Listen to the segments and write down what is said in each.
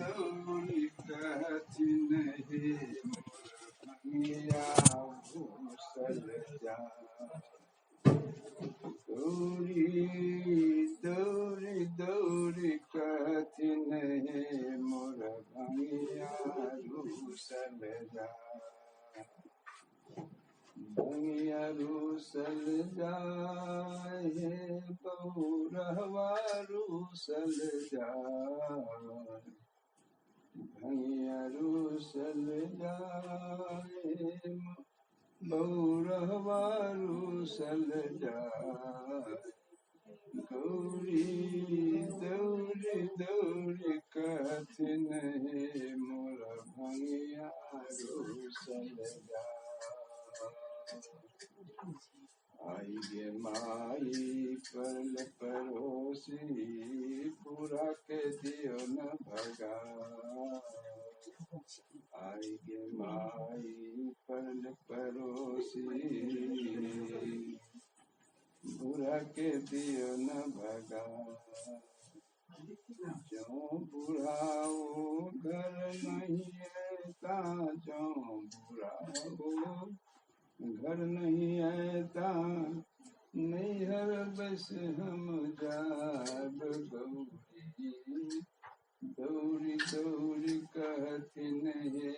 दौड़ी कहथिन हे भंगिया भूसल जा। दौड़ी दौड़ी दौड़ी कहथिन हे मोर भंगिया रूसल जा। भंगिया रूसल जाए हे बौरहवा रूसल जाए। भंगिया रूसल जाए बौरहवा रूसल जाए। गौरी दौड़ी दौड़ी कहथिन हे मोर भंगिया रूसल जाए। आई गे माई परल परोसी पूरा के दियो न भगा। आई गे माई परल परोसी पूरा के दियो न भगा। जो बुढ़ाओ घर नहीं है ता जो बुढ़ाओ घर नहीं है ता नैहर बस हम जाब। गौरी दौड़ी दौड़ी कहथिन हे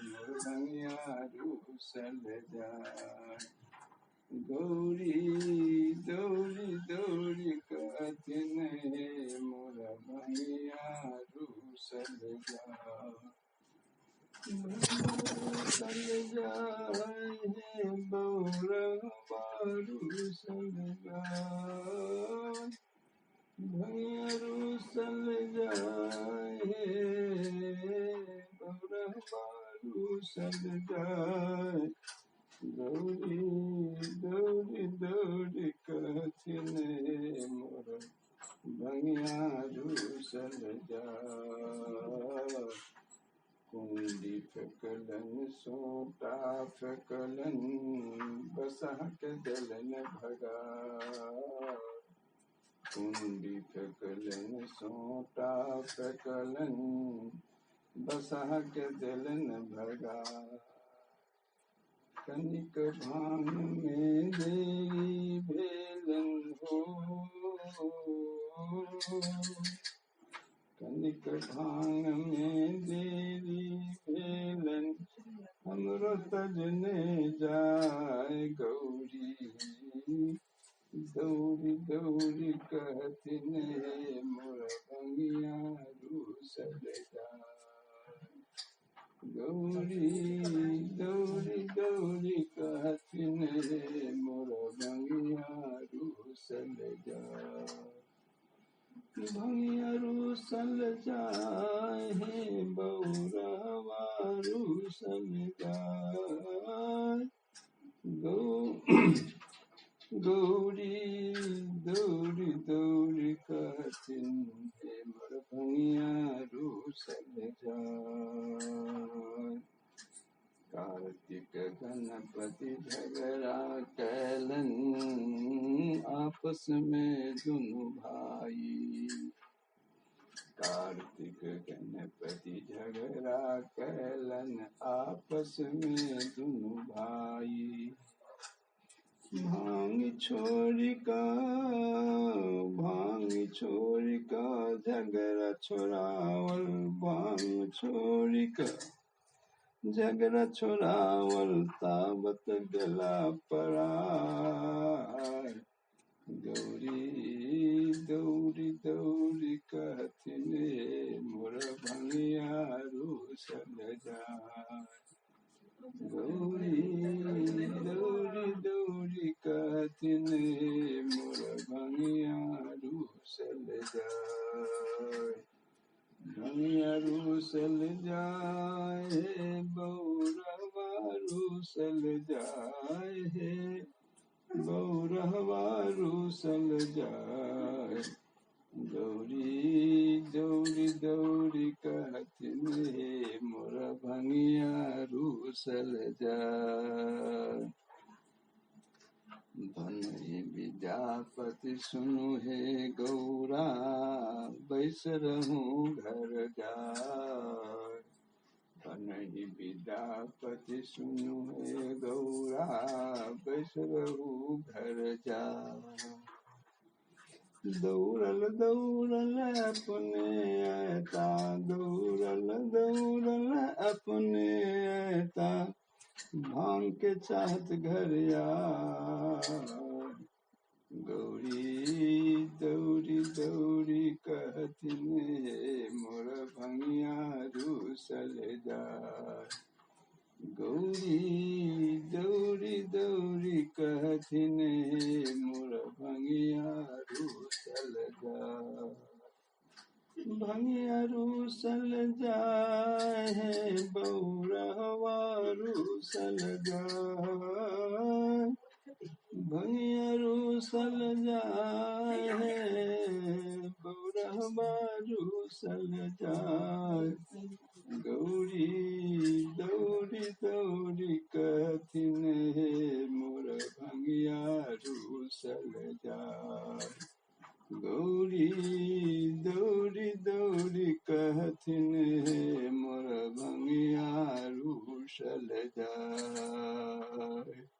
मोर भंगिया रूसल जाए। गौरी दौड़ी दौड़ी कहथिन हे मोर भंगिया रूसल जाए। रूसल जाए हे बौरहवा रूसल जाए। भंगिया रूसल जाए हे बौरहवा रूसल जाए। दौड़ी दौड़ी दौड़ी कहथिन हे मोर भंगिया रूसल जाए। कुंडी फेंकलन सोटा फेंकलन बसहा के देलन भगा। कुंडी फेंकलन सोटा फेंकलन बसहा के देलन भगा। कनिक भांग में देरी भेलन हो। कनिक भांग में देरी भेलन हमरो तजने जाए। गौरी दौड़ी दौड़ी कहथिन हे मोर भंगिया रूसल जाए। गौरी दौड़ी दौड़ी कहथिन हे मोर भंगिया रूसल जाए। भंगिया रूसल जाए हे बौरहवा रूसल जाए। गौरी दौड़ी दौड़ी कहथिन हे मोर भंगिया रूसल जाए। कार्तिक गणपति झगड़ा कैलन आपस में दुनु भाई। कार्तिक गणपति झगड़ा कैलन आपस में दुनु भाई। भांग छोड़ी का झगड़ा छोड़ावल। भांग छोड़ी का झगड़ा छोड़ावल ताबत गला पराय। गौरी दौड़ी दौड़ी कहथिन हे मोर भंगिया रूसल जाए। गौरी दौड़ी दौड़ी कहथिन हे मोर भंगिया रूसल जाए। भंगिया रूसल जाए हे बौरहवा रूसल जाए हे बौरहवा रूसल जाए। गौरी दौड़ी दौड़ी कहथिन हे मोर भंगिया रूसल जाए। भनहि विद्या विद्यापति सुनु हे गौरा, बैस रहूं घर जाय। बनहि विद्यापति सुनु हे गौरा, बैस रहूं घर जाय। दौड़ल दौड़ल अपने ऐता, दौड़ल दौड़ल अपने ऐता, भांग के चाहत घर आय। गौरी दौड़ी दौड़ी कहथिन हे मोर भंगिया रूसल जाय। गौरी दौड़ी दौड़ी कहथिन हे मोर भंगिया रूसल जाय। भंगिया रूसल जाय है बौरहवा रूसल जाय। भंगिया रूसल जाय है बौरहवा रूसल जाय। गौरी दौड़ी दौड़ी कहथिन हे मोर भंगिया रूसल जाय। गौरी दौड़ी दौड़ी कहथिन हे मोर भंगिया रूसल जाय।